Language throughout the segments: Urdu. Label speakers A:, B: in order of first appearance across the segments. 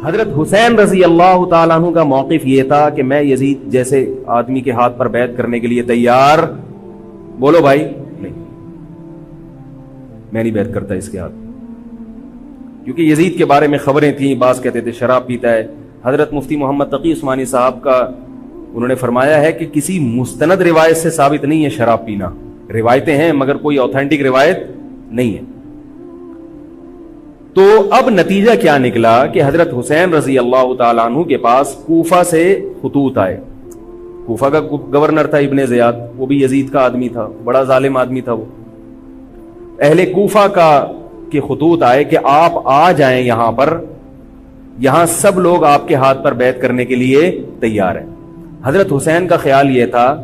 A: حضرت حسین رضی اللہ تعالیٰ عنہ کا موقف یہ تھا کہ میں یزید جیسے آدمی کے ہاتھ پر بیعت کرنے کے لیے تیار، بولو بھائی، نہیں، میں نہیں بیعت کرتا اس کے ہاتھ، کیونکہ یزید کے بارے میں خبریں تھیں، بعض کہتے تھے شراب پیتا ہے۔ حضرت مفتی محمد تقی عثمانی صاحب کا انہوں نے فرمایا ہے کہ کسی مستند روایت سے ثابت نہیں ہے شراب پینا، روایتیں ہیں مگر کوئی اوتھینٹک روایت نہیں ہے۔ تو اب نتیجہ کیا نکلا کہ حضرت حسین رضی اللہ تعالیٰ عنہ کے پاس کوفہ سے خطوط آئے۔ کوفہ کا گورنر تھا ابن زیاد، وہ بھی یزید کا آدمی تھا، بڑا ظالم آدمی تھا وہ۔ اہل کوفہ کے خطوط آئے کہ آپ آ جائیں یہاں پر، یہاں سب لوگ آپ کے ہاتھ پر بیعت کرنے کے لیے تیار ہیں۔ حضرت حسین کا خیال یہ تھا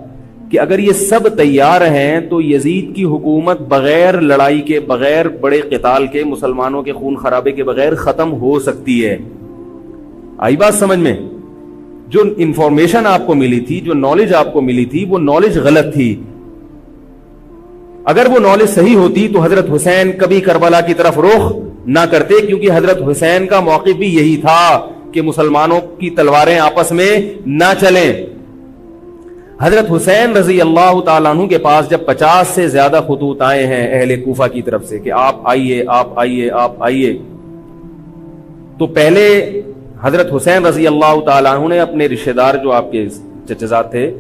A: کہ اگر یہ سب تیار ہیں تو یزید کی حکومت بغیر لڑائی کے، بغیر بڑے قتال کے، مسلمانوں کے خون خرابے کے بغیر ختم ہو سکتی ہے۔ آئی بات سمجھ میں؟ جو انفارمیشن آپ کو ملی تھی، جو نالج آپ کو ملی تھی، وہ نالج غلط تھی۔ اگر وہ نالج صحیح ہوتی تو حضرت حسین کبھی کربلا کی طرف رخ نہ کرتے، کیونکہ حضرت حسین کا موقف بھی یہی تھا کہ مسلمانوں کی تلواریں آپس میں نہ چلیں۔ حضرت حسین رضی اللہ تعالیٰ عنہ کے پاس جب 50 سے زیادہ خطوط آئے ہیں اہل کوفہ کی طرف سے کہ آپ آئیے، آپ آئیے، آپ آئیے، تو پہلے حضرت حسین رضی اللہ تعالیٰ عنہ نے اپنے رشتہ دار جو آپ کے چچزاد تھے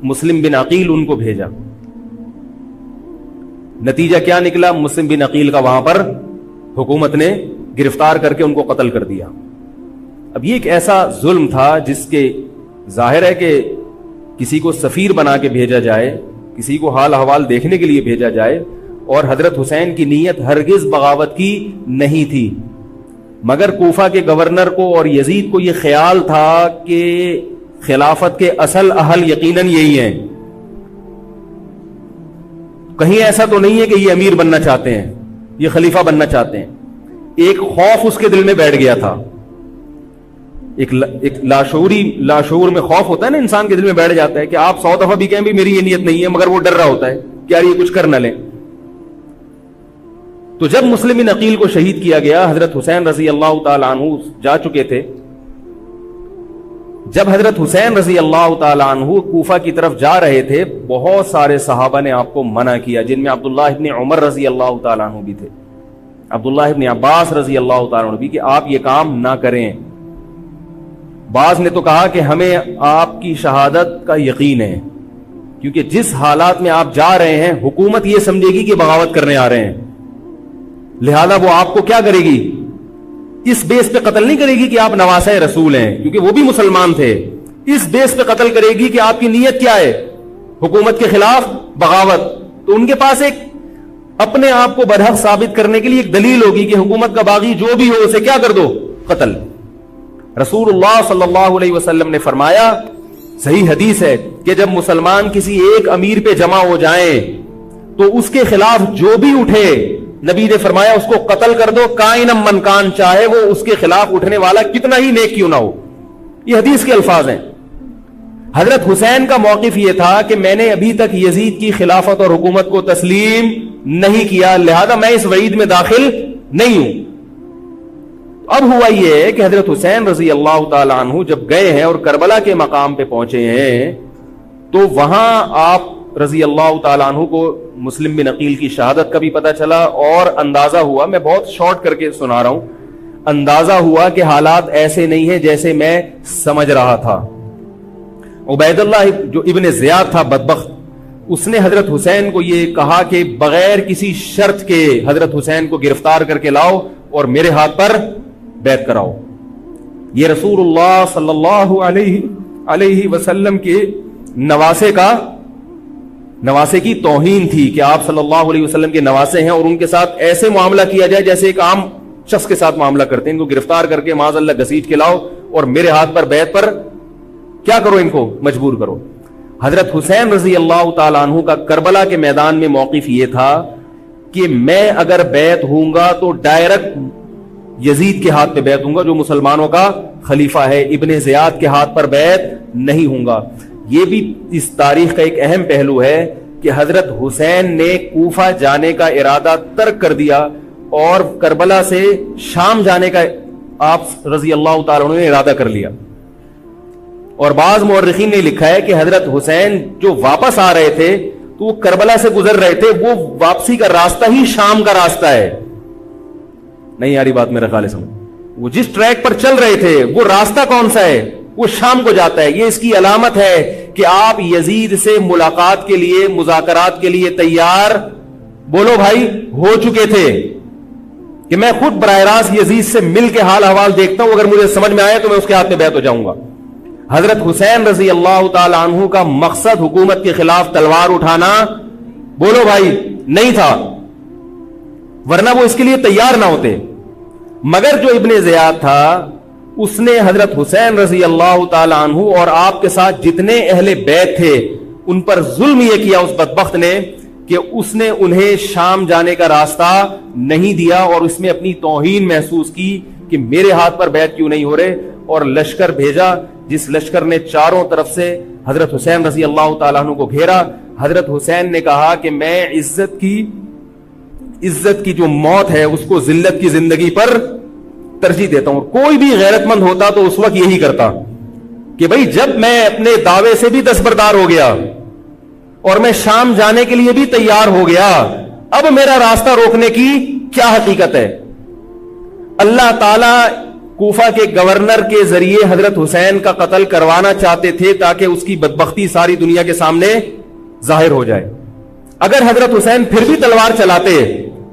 A: مسلم بن عقیل، ان کو بھیجا۔ نتیجہ کیا نکلا؟ مسلم بن عقیل کا وہاں پر حکومت نے گرفتار کر کے ان کو قتل کر دیا۔ اب یہ ایک ایسا ظلم تھا جس کے ظاہر ہے کہ کسی کو سفیر بنا کے بھیجا جائے، کسی کو حال احوال دیکھنے کے لیے بھیجا جائے، اور حضرت حسین کی نیت ہرگز بغاوت کی نہیں تھی، مگر کوفہ کے گورنر کو اور یزید کو یہ خیال تھا کہ خلافت کے اصل اہل یقیناً یہی ہیں، کہیں ایسا تو نہیں ہے کہ یہ امیر بننا چاہتے ہیں، یہ خلیفہ بننا چاہتے ہیں۔ ایک خوف اس کے دل میں بیٹھ گیا تھا، ایک لاشعور میں خوف ہوتا ہے نا، انسان کے دل میں بیٹھ جاتا ہے کہ آپ 100 دفعہ بھی کہیں بھی میری یہ نیت نہیں ہے، مگر وہ ڈر رہا ہوتا ہے کہ یار یہ کچھ کر نہ لیں۔ تو جب مسلم بن عقیل کو شہید کیا گیا، حضرت حسین رضی اللہ تعالیٰ عنہ جا چکے تھے۔ جب حضرت حسین رضی اللہ تعالیٰ عنہ کوفہ کی طرف جا رہے تھے، بہت سارے صحابہ نے آپ کو منع کیا، جن میں عبداللہ ابن عمر رضی اللہ تعالیٰ عنہ بھی تھے، عبداللہ ابن عباس رضی اللہ تعالیٰ عنہ بھی، کہ آپ یہ کام نہ کریں۔ بعض نے تو کہا کہ ہمیں آپ کی شہادت کا یقین ہے، کیونکہ جس حالات میں آپ جا رہے ہیں حکومت یہ سمجھے گی کہ بغاوت کرنے آ رہے ہیں، لہذا وہ آپ کو کیا کرے گی؟ اس بیس پہ قتل نہیں کرے گی کہ آپ نواسہ رسول ہیں، کیونکہ وہ بھی مسلمان تھے، اس بیس پہ قتل کرے گی کہ آپ کی نیت کیا ہے، حکومت کے خلاف بغاوت۔ تو ان کے پاس ایک اپنے آپ کو برحق ثابت کرنے کے لیے ایک دلیل ہوگی کہ حکومت کا باغی جو بھی ہو اسے کیا کر دو؟ قتل۔ رسول اللہ صلی اللہ علیہ وسلم نے فرمایا، صحیح حدیث ہے، کہ جب مسلمان کسی ایک امیر پہ جمع ہو جائیں تو اس کے خلاف جو بھی اٹھے، نبی نے فرمایا اس کو قتل کر دو، کائنم من کان، چاہے وہ اس کے خلاف اٹھنے والا کتنا ہی نیک کیوں نہ ہو۔ یہ حدیث کے الفاظ ہیں۔ حضرت حسین کا موقف یہ تھا کہ میں نے ابھی تک یزید کی خلافت اور حکومت کو تسلیم نہیں کیا، لہذا میں اس وعید میں داخل نہیں ہوں۔ اب ہوا یہ کہ حضرت حسین رضی اللہ تعالی عنہ جب گئے ہیں اور کربلا کے مقام پہ پہنچے ہیں، تو وہاں آپ رضی اللہ تعالی عنہ کو مسلم بن عقیل کی شہادت کا بھی پتہ چلا، اور اندازہ ہوا، میں بہت شارٹ کر کے سنا رہا ہوں، اندازہ ہوا کہ حالات ایسے نہیں ہیں جیسے میں سمجھ رہا تھا۔ عبید اللہ جو ابن زیاد تھا بدبخت، اس نے حضرت حسین کو یہ کہا کہ بغیر کسی شرط کے حضرت حسین کو گرفتار کر کے لاؤ اور میرے ہاتھ پر بیعت کراؤ۔ یہ رسول اللہ صلی اللہ علیہ وسلم کے نواسے کی توہین تھی کہ آپ صلی اللہ علیہ وسلم کے نواسے ہیں اور ان کے ساتھ ایسے معاملہ کیا جائے جیسے ایک عام شخص کے ساتھ معاملہ کرتے ہیں، ان کو گرفتار کر کے معاذ اللہ گھسیٹ کے لاؤ اور میرے ہاتھ پر بیعت پر کیا کرو، ان کو مجبور کرو۔ حضرت حسین رضی اللہ تعالیٰ عنہ کا کربلا کے میدان میں موقف یہ تھا کہ میں اگر بیعت ہوں گا تو ڈائریکٹ یزید کے ہاتھ پہ بیعت ہوں گا جو مسلمانوں کا خلیفہ ہے، ابن زیاد کے ہاتھ پر بیعت نہیں ہوں گا۔ یہ بھی اس تاریخ کا ایک اہم پہلو ہے کہ حضرت حسین نے کوفہ جانے کا ارادہ ترک کر دیا اور کربلا سے شام جانے کا آپ رضی اللہ تعالیٰ عنہ نے ارادہ کر لیا. اور بعض مورخین نے لکھا ہے کہ حضرت حسین جو واپس آ رہے تھے تو وہ کربلا سے گزر رہے تھے, وہ واپسی کا راستہ ہی شام کا راستہ ہے. نہیں یاری بات میرا خیال ہے سمجھ, وہ جس ٹریک پر چل رہے تھے وہ راستہ کون سا ہے, وہ شام کو جاتا ہے. یہ اس کی علامت ہے کہ آپ یزید سے ملاقات کے لیے, مذاکرات کے لیے تیار, بولو بھائی, ہو چکے تھے. کہ میں خود براہ راست یزید سے مل کے حال احوال دیکھتا ہوں, اگر مجھے سمجھ میں آئے تو میں اس کے ہاتھ میں بیعت ہو جاؤں گا. حضرت حسین رضی اللہ تعالی عنہ کا مقصد حکومت کے خلاف تلوار اٹھانا, بولو بھائی, نہیں تھا, ورنہ وہ اس کے لیے تیار نہ ہوتے. مگر جو ابن زیاد تھا اس نے حضرت حسین رضی اللہ تعالی عنہ اور آپ کے ساتھ جتنے اہل بیت تھے ان پر ظلم یہ کیا اس بدبخت نے کہ اس نے انہیں شام جانے کا راستہ نہیں دیا, اور اس میں اپنی توہین محسوس کی کہ میرے ہاتھ پر بیعت کیوں نہیں ہو رہے, اور لشکر بھیجا جس لشکر نے چاروں طرف سے حضرت حسین رضی اللہ تعالیٰ عنہ کو گھیرا. حضرت حسین نے کہا کہ میں عزت کی جو موت ہے اس کو ذلت کی زندگی پر ترجیح دیتا ہوں. کوئی بھی غیرت مند ہوتا تو اس وقت یہی کرتا کہ بھئی جب میں اپنے دعوے سے بھی دستبردار ہو گیا اور میں شام جانے کے لیے بھی تیار ہو گیا, اب میرا راستہ روکنے کی کیا حقیقت ہے. اللہ تعالی کوفہ کے گورنر کے ذریعے حضرت حسین کا قتل کروانا چاہتے تھے تاکہ اس کی بدبختی ساری دنیا کے سامنے ظاہر ہو جائے. اگر حضرت حسین پھر بھی تلوار چلاتے,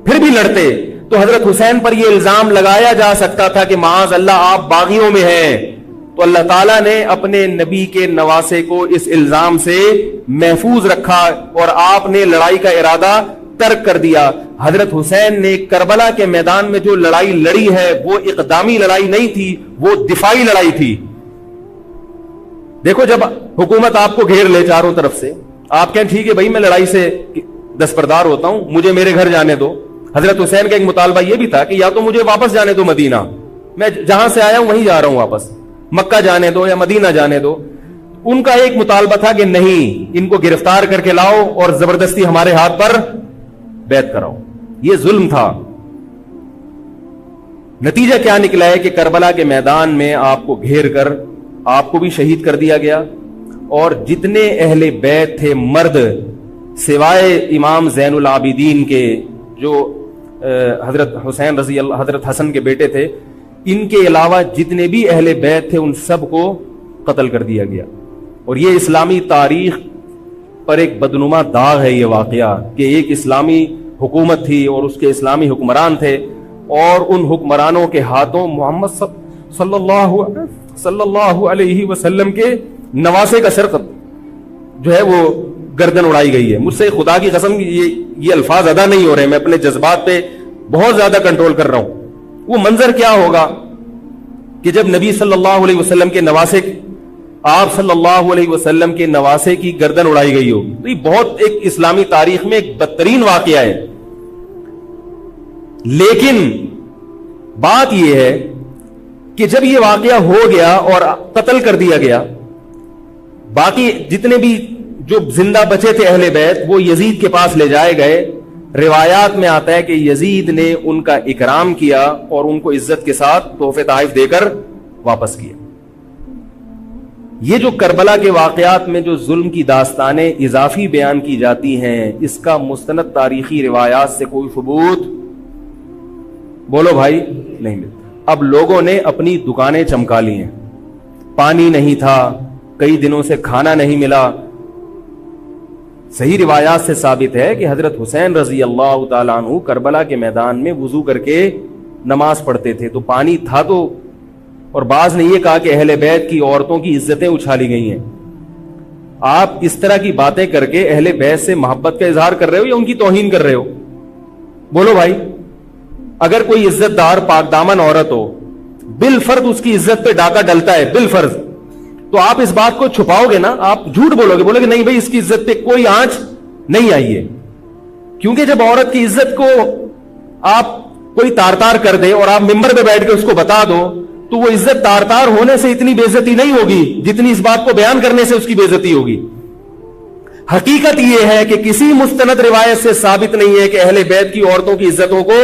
A: پھر بھی لڑتے, تو حضرت حسین پر یہ الزام لگایا جا سکتا تھا کہ معاذ اللہ آپ باغیوں میں ہیں. تو اللہ تعالیٰ نے اپنے نبی کے نواسے کو اس الزام سے محفوظ رکھا اور آپ نے لڑائی کا ارادہ ترک کر دیا. حضرت حسین نے کربلا کے میدان میں جو لڑائی لڑی ہے وہ اقدامی لڑائی نہیں تھی, وہ دفاعی لڑائی تھی. دیکھو جب حکومت آپ کو گھیر لے چاروں طرف سے, آپ کہیں ٹھیک ہے بھائی میں لڑائی سے دستبردار ہوتا ہوں, مجھے میرے گھر جانے دو. حضرت حسین کا ایک مطالبہ یہ بھی تھا کہ یا تو مجھے واپس جانے دو مدینہ, میں جہاں سے آیا ہوں وہیں جا رہا ہوں واپس, مکہ جانے دو یا مدینہ جانے دو. ان کا ایک مطالبہ تھا کہ نہیں, ان کو گرفتار کر کے لاؤ اور زبردستی ہمارے ہاتھ پر بیعت کراؤ. یہ ظلم تھا. نتیجہ کیا نکلا ہے کہ کربلا کے میدان میں آپ کو گھیر کر آپ کو بھی شہید کر دیا گیا, اور جتنے اہل بیت تھے مرد سوائے امام زین العابدین کے جو حضرت حسین رضی اللہ, حضرت حسن کے بیٹے تھے, ان کے علاوہ جتنے بھی اہل بیت تھے ان سب کو قتل کر دیا گیا. اور یہ اسلامی تاریخ پر ایک بدنما داغ ہے یہ واقعہ کہ ایک اسلامی حکومت تھی اور اس کے اسلامی حکمران تھے, اور ان حکمرانوں کے ہاتھوں محمد صلی اللہ علیہ وسلم کے نواسے کا سر جو ہے وہ گردن اڑائی گئی ہے. مجھ سے خدا کی قسم یہ الفاظ ادا نہیں ہو رہے, میں اپنے جذبات پہ بہت زیادہ کنٹرول کر رہا ہوں. وہ منظر کیا ہوگا کہ جب نبی صلی اللہ علیہ وسلم کے نواسے, آپ صلی اللہ علیہ وسلم کے نواسے کی گردن اڑائی گئی ہو. تو یہ بہت ایک اسلامی تاریخ میں ایک بدترین واقعہ ہے. لیکن بات یہ ہے کہ جب یہ واقعہ ہو گیا اور قتل کر دیا گیا, باقی جتنے بھی جو زندہ بچے تھے اہل بیت وہ یزید کے پاس لے جائے گئے. روایات میں آتا ہے کہ یزید نے ان کا اکرام کیا اور ان کو عزت کے ساتھ تحفے تحائف دے کر واپس کیا. یہ جو کربلا کے واقعات میں جو ظلم کی داستانیں اضافی بیان کی جاتی ہیں, اس کا مستند تاریخی روایات سے کوئی ثبوت, بولو بھائی, نہیں ملتا. اب لوگوں نے اپنی دکانیں چمکا لی ہیں, پانی نہیں تھا, کئی دنوں سے کھانا نہیں ملا. صحیح روایات سے ثابت ہے کہ حضرت حسین رضی اللہ تعالیٰ عنہ کربلا کے میدان میں وضو کر کے نماز پڑھتے تھے, تو پانی تھا تو. اور بعض نے یہ کہا کہ اہل بیت کی عورتوں کی عزتیں اچھالی گئی ہیں. آپ اس طرح کی باتیں کر کے اہل بیت سے محبت کا اظہار کر رہے ہو یا ان کی توہین کر رہے ہو؟ بولو بھائی. اگر کوئی عزت دار پاک دامن عورت ہو, بالفرض اس کی عزت پہ ڈاکہ ڈلتا ہے, بالفرض, تو آپ اس بات کو چھپاؤ گے نا, آپ جھوٹ بولو گے, بولو گے نہیں بھائی اس کی عزت پہ کوئی آنچ نہیں آئی ہے. کیونکہ جب عورت کی عزت کو آپ کوئی تار تار کر دے اور آپ ممبر پہ بیٹھ کے اس کو بتا دو, تو وہ عزت تار تار ہونے سے اتنی بے عزتی نہیں ہوگی جتنی اس بات کو بیان کرنے سے اس کی بے عزتی ہوگی. حقیقت یہ ہے کہ کسی مستند روایت سے ثابت نہیں ہے کہ اہل بیت کی عورتوں کی عزتوں کو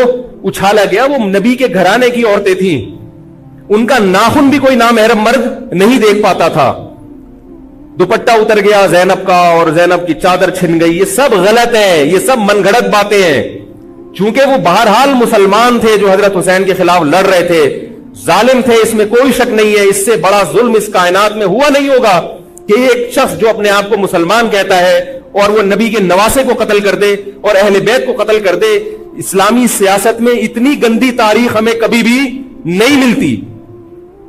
A: اچھالا گیا. وہ نبی کے گھرانے کی عورتیں تھیں, ان کا ناخن بھی کوئی نامحرم مرد نہیں دیکھ پاتا تھا. دوپٹہ اتر گیا زینب کا اور زینب کی چادر چھن گئی. یہ سب غلط ہے, یہ سب من گھڑت باتیں ہیں. چونکہ وہ بہرحال مسلمان تھے جو حضرت حسین کے خلاف لڑ رہے تھے, ظالم تھے, اس میں کوئی شک نہیں ہے. اس سے بڑا ظلم اس کائنات میں ہوا نہیں ہوگا کہ ایک شخص جو اپنے آپ کو مسلمان کہتا ہے اور وہ نبی کے نواسے کو قتل کر دے اور اہل بیت کو قتل کر دے. اسلامی سیاست میں اتنی گندی تاریخ ہمیں کبھی بھی نہیں ملتی.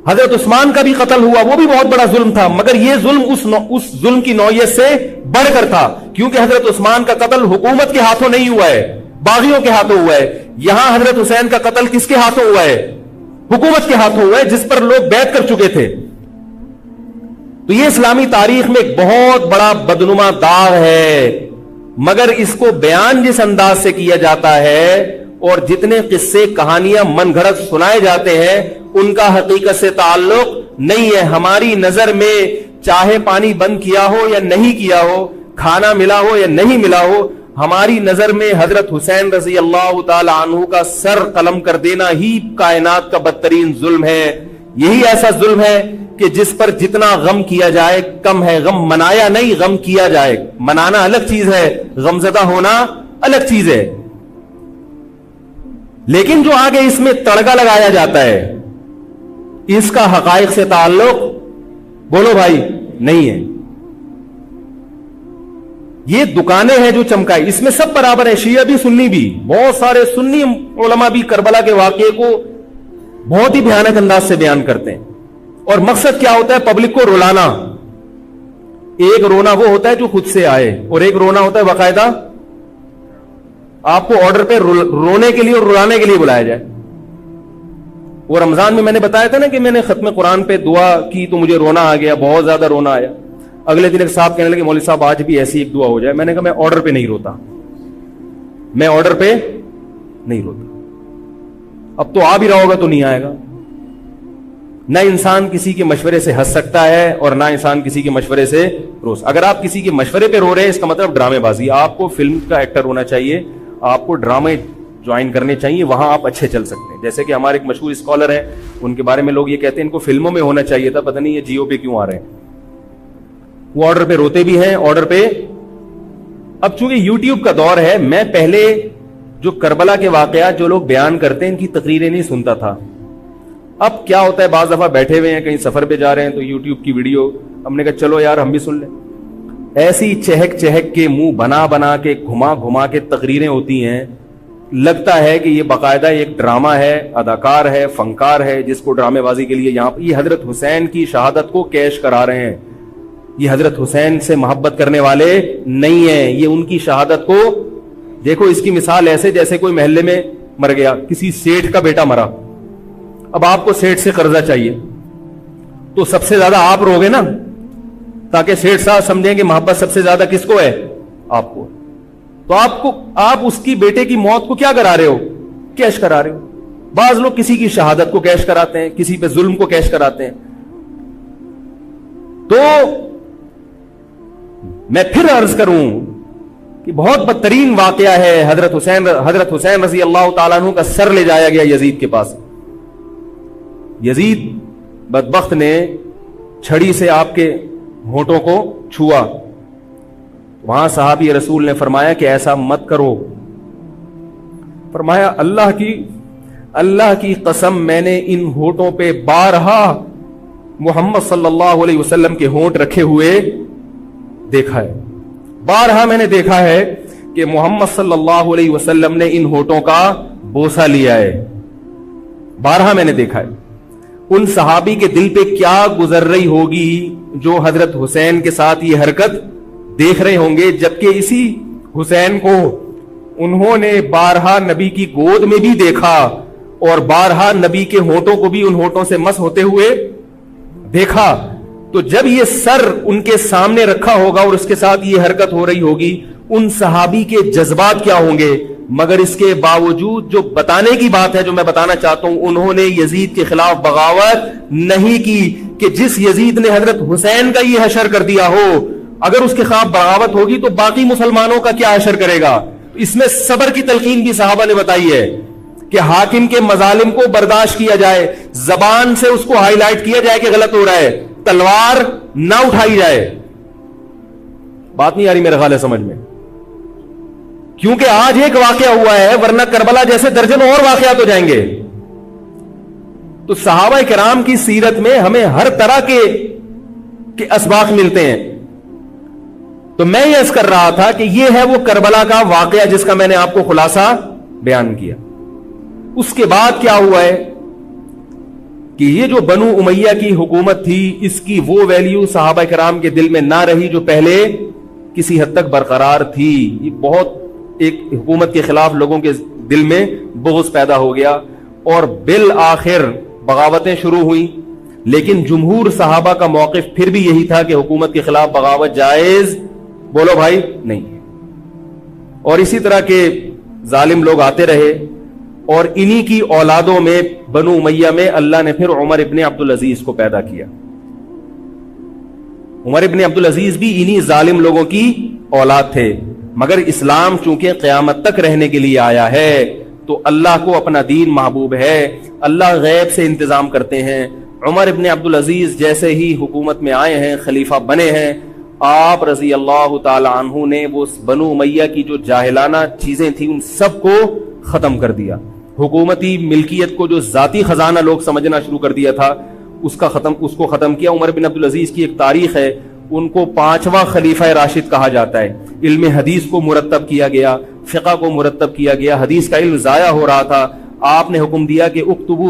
A: حضرت عثمان کا بھی قتل ہوا, وہ بھی بہت بڑا ظلم تھا, مگر یہ ظلم اس ظلم کی نوعیت سے بڑھ کر تھا, کیونکہ حضرت عثمان کا قتل حکومت کے ہاتھوں نہیں ہوا ہے, باغیوں کے ہاتھوں ہوا ہے. یہاں حضرت حسین کا قتل کس کے ہاتھوں ہوا ہے؟ حکومت کے ہاتھوں ہوا ہے, جس پر لوگ بیعت کر چکے تھے. تو یہ اسلامی تاریخ میں ایک بہت بڑا بدنما داغ ہے, مگر اس کو بیان جس انداز سے کیا جاتا ہے اور جتنے قصے کہانیاں من گھڑت سنائے جاتے ہیں ان کا حقیقت سے تعلق نہیں ہے. ہماری نظر میں چاہے پانی بند کیا ہو یا نہیں کیا ہو, کھانا ملا ہو یا نہیں ملا ہو, ہماری نظر میں حضرت حسین رضی اللہ تعالی عنہ کا سر قلم کر دینا ہی کائنات کا بدترین ظلم ہے. یہی ایسا ظلم ہے کہ جس پر جتنا غم کیا جائے کم ہے. غم منایا نہیں, غم کیا جائے. منانا الگ چیز ہے, غمزدہ ہونا الگ چیز ہے. لیکن جو آگے اس میں تڑکا لگایا جاتا ہے اس کا حقائق سے تعلق بولو بھائی نہیں ہے. یہ دکانیں ہیں جو چمکائی, اس میں سب برابر ہے, شیعہ بھی سنی بھی. بہت سارے سنی علماء بھی کربلا کے واقعے کو بہت ہی بھیانک انداز سے بیان کرتے ہیں, اور مقصد کیا ہوتا ہے؟ پبلک کو رلانا. ایک رونا وہ ہوتا ہے جو خود سے آئے, اور ایک رونا ہوتا ہے باقاعدہ آپ کو آرڈر پہ رونے کے لیے اور رلانے کے لیے بلایا جائے. وہ رمضان میں نے بتایا تھا نا کہ میں نے ختم قرآن پہ دعا کی تو مجھے رونا آ گیا, بہت زیادہ رونا آیا. اگلے دن ایک صاحب کہنے لگے مولوی صاحب آج بھی ایسی ایک دعا ہو جائے. میں نے کہا میں آرڈر پہ نہیں روتا, میں آرڈر پہ نہیں روتا. اب تو آ بھی رہا ہوگا تو نہیں آئے گا. نہ انسان کسی کے مشورے سے ہنس سکتا ہے اور نہ انسان کسی کے مشورے سے رو. اگر آپ کسی کے مشورے پہ رو رہے ہیں اس کا مطلب ڈرامے بازی. آپ کو فلم کا ایکٹر ہونا چاہیے, آپ کو ڈرامے جوائن کرنے چاہیے, وہاں آپ اچھے چل سکتے ہیں. جیسے کہ ہمارے ایک مشہور اسکالر ہیں, ان کے بارے میں لوگ یہ کہتے ہیں ان کو فلموں میں ہونا چاہیے تھا, پتہ نہیں یہ جیو پہ کیوں آ رہے ہیں. وہ آرڈر پہ روتے بھی ہیں, آرڈر پہ. اب چونکہ یوٹیوب کا دور ہے, میں پہلے جو کربلا کے واقعات جو لوگ بیان کرتے ہیں ان کی تقریریں نہیں سنتا تھا. اب کیا ہوتا ہے, بعض دفعہ بیٹھے ہوئے ہیں کہیں سفر پہ جا رہے ہیں تو یوٹیوب کی ویڈیو, ہم نے کہا چلو یار ہم بھی سن لیں. ایسی چہک چہک کے منہ بنا بنا کے گھما گھما کے تقریریں ہوتی ہیں, لگتا ہے کہ یہ باقاعدہ ایک ڈرامہ ہے, اداکار ہے, فنکار ہے جس کو ڈرامے بازی کے لیے یہاں. یہ حضرت حسین کی شہادت کو کیش کرا رہے ہیں. یہ حضرت حسین سے محبت کرنے والے نہیں ہیں, یہ ان کی شہادت کو دیکھو. اس کی مثال ایسے جیسے کوئی محلے میں مر گیا, کسی سیٹھ کا بیٹا مرا, اب آپ کو سیٹھ سے قرضہ چاہیے تو سب سے زیادہ آپ روگے نا, تاکہ سیٹھ صاحب سمجھیں کہ محبت سب سے زیادہ کس کو ہے؟ آپ کو. تو آپ اس کی بیٹے کی موت کو کیا کرا رہے ہو؟ کیش کرا رہے ہو. بعض لوگ کسی کی شہادت کو کیش کراتے ہیں, کسی پہ ظلم کو کیش کراتے ہیں. تو میں پھر عرض کروں کہ بہت بدترین واقعہ ہے. حضرت حسین رضی اللہ تعالیٰ عنہ کا سر لے جایا گیا یزید کے پاس. یزید بدبخت نے چھڑی سے آپ کے ہونٹوں کو چھوا. وہاں صحابی رسول نے فرمایا کہ ایسا مت کرو. فرمایا اللہ کی قسم میں نے ان ہونٹوں پہ بارہا محمد صلی اللہ علیہ وسلم کے ہونٹ رکھے ہوئے دیکھا ہے. بارہا میں نے دیکھا ہے کہ محمد صلی اللہ علیہ وسلم نے ان ہونٹوں کا بوسہ لیا ہے. بارہا میں نے دیکھا ہے. ان صحابی کے دل پہ کیا گزر رہی ہوگی جو حضرت حسین کے ساتھ یہ حرکت دیکھ رہے ہوں گے, جبکہ اسی حسین کو انہوں نے بارہا نبی کی گود میں بھی دیکھا اور بارہا نبی کے ہونٹوں کو بھی ان ہونٹوں سے مس ہوتے ہوئے دیکھا. تو جب یہ سر ان کے سامنے رکھا ہوگا اور اس کے ساتھ یہ حرکت ہو رہی ہوگی, ان صحابی کے جذبات کیا ہوں گے. مگر اس کے باوجود جو بتانے کی بات ہے, جو میں بتانا چاہتا ہوں, انہوں نے یزید کے خلاف بغاوت نہیں کی کہ جس یزید نے حضرت حسین کا یہ حشر کر دیا ہو, اگر اس کے خلاف بغاوت ہوگی تو باقی مسلمانوں کا کیا حشر کرے گا. اس میں صبر کی تلقین بھی صحابہ نے بتائی ہے کہ حاکم کے مظالم کو برداشت کیا جائے, زبان سے اس کو ہائی لائٹ کیا جائے کہ غلط ہو رہا ہے, تلوار نہ اٹھائی جائے. بات نہیں آ رہی میرے خیال ہے سمجھ میں, کیونکہ آج ایک واقعہ ہوا ہے ورنہ کربلا جیسے درجنوں اور واقعات ہو جائیں گے. تو صحابہ کرام کی سیرت میں ہمیں ہر طرح کے اسباق ملتے ہیں. تو میں یہ عرض کر رہا تھا کہ یہ ہے وہ کربلا کا واقعہ جس کا میں نے آپ کو خلاصہ بیان کیا. اس کے بعد کیا ہوا ہے کہ یہ جو بنو امیہ کی حکومت تھی, اس کی وہ ویلیو صحابہ کرام کے دل میں نہ رہی جو پہلے کسی حد تک برقرار تھی. یہ بہت ایک حکومت کے خلاف لوگوں کے دل میں بغض پیدا ہو گیا اور بالآخر بغاوتیں شروع ہوئیں. لیکن جمہور صحابہ کا موقف پھر بھی یہی تھا کہ حکومت کے خلاف بغاوت جائز, بولو بھائی, نہیں. اور اسی طرح کے ظالم لوگ آتے رہے اور انہی کی اولادوں میں بنو امیہ میں اللہ نے پھر عمر ابن عبدالعزیز کو پیدا کیا. عمر ابن عبدالعزیز بھی انہی ظالم لوگوں کی اولاد تھے, مگر اسلام چونکہ قیامت تک رہنے کے لیے آیا ہے تو اللہ کو اپنا دین محبوب ہے, اللہ غیب سے انتظام کرتے ہیں. عمر ابن عبدالعزیز جیسے ہی حکومت میں آئے ہیں, خلیفہ بنے ہیں, آپ رضی اللہ تعالی عنہ نے وہ بنو امیہ کی جو جاہلانہ چیزیں تھیں ان سب کو ختم کر دیا. حکومتی ملکیت کو جو ذاتی خزانہ لوگ سمجھنا شروع کر دیا تھا اس کو ختم کیا. عمر بن عبدالعزیز کی ایک تاریخ ہے, ان کو 5واں خلیفہ راشد کہا جاتا ہے. علم حدیث کو مرتب کیا گیا, فقہ کو مرتب کیا گیا, حدیث کا علم ضائع ہو رہا تھا. آپ نے حکم دیا کہ اکتب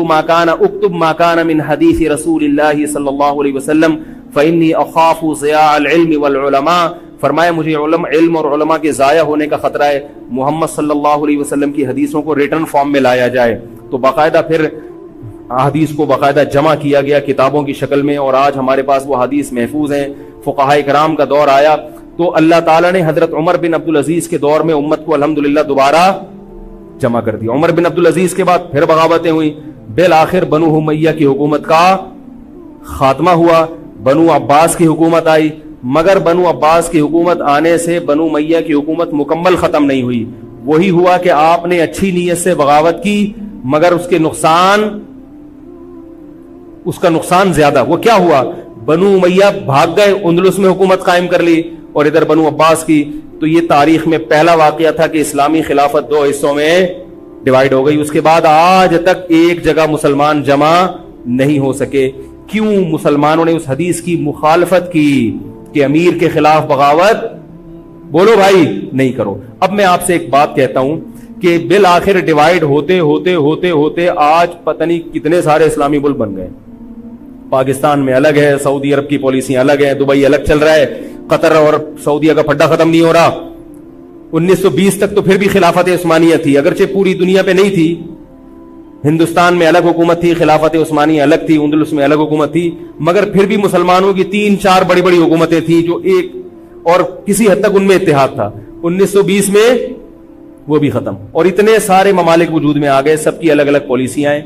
A: ما کان من حدیث رسول اللہ صلی اللہ علیہ وسلم فإنی اخاف ضیاع العلم والعلماء. فرمایا مجھے علم اور علماء کے ضائع ہونے کا خطرہ ہے, محمد صلی اللہ علیہ وسلم کی حدیثوں کو ریٹن فارم میں لایا جائے. تو باقاعدہ پھر حدیث کو باقاعدہ جمع کیا گیا کتابوں کی شکل میں, اور آج ہمارے پاس وہ حدیث محفوظ ہیں. فقہاء کرام کا دور آیا تو اللہ تعالیٰ نے حضرت عمر بن عبدالعزیز کے دور میں امت کو الحمدللہ دوبارہ جمع کر دیا. عمر بن عبدالعزیز کے بعد پھر بغاوتیں ہوئیں, بالآخر بنو امیہ کی حکومت کا خاتمہ ہوا, بنو عباس کی حکومت آئی. مگر بنو عباس کی حکومت آنے سے بنو امیہ کی حکومت مکمل ختم نہیں ہوئی. وہی ہوا کہ آپ نے اچھی نیت سے بغاوت کی مگر اس کا نقصان زیادہ. وہ کیا ہوا, بنو امیہ بھاگ گئے, اندلس میں حکومت قائم کر لی, اور ادھر بنو عباس کی. تو یہ تاریخ میں پہلا واقعہ تھا کہ اسلامی خلافت 2 حصوں میں ڈیوائیڈ ہو گئی. اس کے بعد آج تک ایک جگہ مسلمان جمع نہیں ہو سکے. کیوں؟ مسلمانوں نے اس حدیث کی مخالفت کی کہ امیر کے خلاف بغاوت, بولو بھائی, نہیں کرو. اب میں آپ سے ایک بات کہتا ہوں کہ بالآخر ڈیوائیڈ ہوتے ہوتے ہوتے ہوتے آج پتہ نہیں کتنے سارے اسلامی ملک بن گئے. پاکستان میں الگ ہے, سعودی عرب کی پالیسیاں الگ ہیں, دبئی الگ چل رہا ہے, قطر اور سعودیہ کا پھڈا ختم نہیں ہو رہا. 1920 تک تو پھر بھی خلافت عثمانیہ تھی, اگرچہ پوری دنیا پہ نہیں تھی. ہندوستان میں الگ حکومت تھی, خلافت عثمانیہ الگ تھی, اندلس میں الگ حکومت تھی, مگر پھر بھی مسلمانوں کی 3-4 بڑی بڑی حکومتیں تھیں جو ایک اور کسی حد تک ان میں اتحاد تھا. 1920 میں وہ بھی ختم, اور اتنے سارے ممالک وجود میں آ گئے, سب کی الگ الگ پالیسیاں ہیں.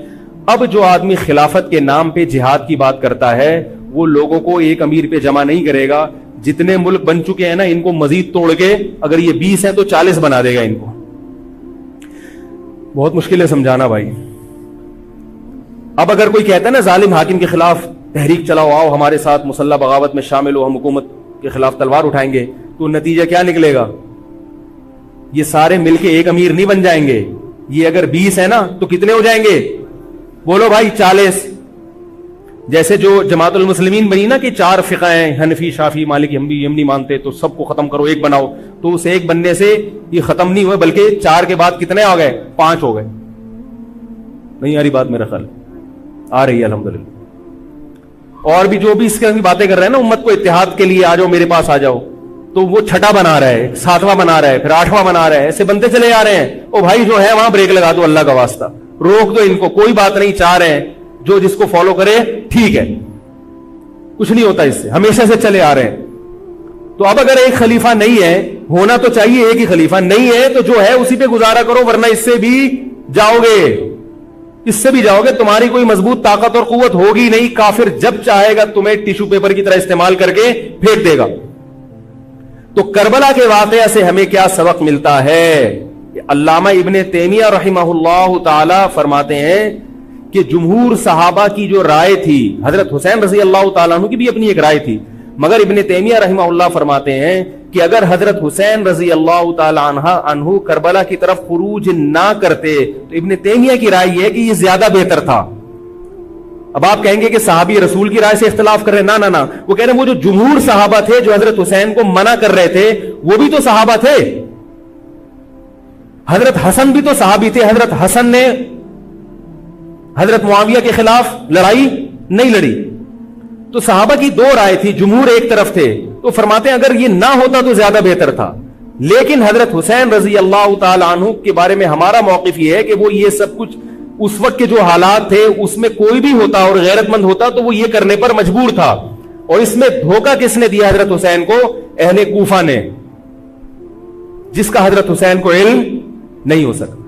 A: اب جو آدمی خلافت کے نام پہ جہاد کی بات کرتا ہے وہ لوگوں کو ایک امیر پہ جمع نہیں کرے گا. جتنے ملک بن چکے ہیں نا, ان کو مزید توڑ کے, اگر یہ 20 ہیں تو 40 بنا دے گا ان کو. بہت مشکل ہے سمجھانا بھائی. اب اگر کوئی کہتا ہے نا ظالم حاکم کے خلاف تحریک چلاؤ, آؤ ہمارے ساتھ مسلح بغاوت میں شامل ہو, ہم حکومت کے خلاف تلوار اٹھائیں گے, تو نتیجہ کیا نکلے گا؟ یہ سارے مل کے ایک امیر نہیں بن جائیں گے. یہ اگر 20 ہے نا تو کتنے ہو جائیں گے؟ بولو بھائی, 40. جیسے جو جماعت المسلمین بنی نا کہ 4 فقہ ہیں, حنفی, شافعی, مالکی, ہم نہیں مانتے, تو سب کو ختم کرو, ایک بناؤ. تو اس ایک بننے سے یہ ختم نہیں ہوئے, بلکہ 4 کے بعد کتنے آ گئے؟ 5 ہو گئے. نہیں آ رہی بات میرا خیال؟ آ رہی ہے الحمدللہ. اور بھی جو بھی اس کی باتیں کر رہے ہیں نا امت کو اتحاد کے لیے, آ جاؤ میرے پاس آ جاؤ, تو وہ 6واں بنا رہا ہے, 7واں بنا رہا ہے, پھر 8واں بنا رہا ہے, ایسے بنتے چلے آ رہے ہیں. او بھائی جو ہے وہاں بریک لگا دو, اللہ کا واسطہ روک دو ان کو, کوئی بات نہیں, 4 ہیں, جو جس کو فالو کرے ٹھیک ہے, کچھ نہیں ہوتا اس سے, ہمیشہ سے چلے آ رہے ہیں. تو اب اگر ایک خلیفہ نہیں ہے, ہونا تو چاہیے ایک ہی خلیفہ, نہیں ہے تو جو ہے اسی پہ گزارا کرو, ورنہ اس سے بھی جاؤ گے, تمہاری کوئی مضبوط طاقت اور قوت ہوگی نہیں. کافر جب چاہے گا تمہیں ٹیشو پیپر کی طرح استعمال کر کے پھینک دے گا. تو کربلا کے واقعہ سے ہمیں کیا سبق ملتا ہے علامہ ابن تیمیہ رحمہ اللہ تعالی فرماتے ہیں کہ جمہور صحابہ کی جو رائے تھی، حضرت حسین رضی اللہ تعالیٰ عنہ کی بھی اپنی ایک رائے تھی، مگر ابن تیمیہ رحمہ اللہ فرماتے ہیں کہ اگر حضرت حسین رضی اللہ تعالیٰ عنہ کربلا کی طرف خروج نہ کرتے تو ابن تیمیہ کی رائے یہ ہے کہ یہ زیادہ بہتر تھا۔ اب آپ کہیں گے کہ صحابی رسول کی رائے سے اختلاف کر رہے ہیں، نہ وہ کہہ رہے ہیں وہ جو جمہور صحابہ تھے جو حضرت حسین کو منع کر رہے تھے وہ بھی تو صحابہ تھے، حضرت حسن بھی تو صحابی تھے، حضرت حسن نے حضرت معاویہ کے خلاف لڑائی نہیں لڑی، تو صحابہ کی دو رائے تھی، جمہور ایک طرف تھے، تو فرماتے ہیں اگر یہ نہ ہوتا تو زیادہ بہتر تھا۔ لیکن حضرت حسین رضی اللہ تعالی عنہ کے بارے میں ہمارا موقف یہ ہے کہ وہ یہ سب کچھ اس وقت کے جو حالات تھے اس میں کوئی بھی ہوتا اور غیرت مند ہوتا تو وہ یہ کرنے پر مجبور تھا، اور اس میں دھوکہ کس نے دیا حضرت حسین کو؟ اہل کوفہ نے، جس کا حضرت حسین کو علم نہیں ہو سکتا۔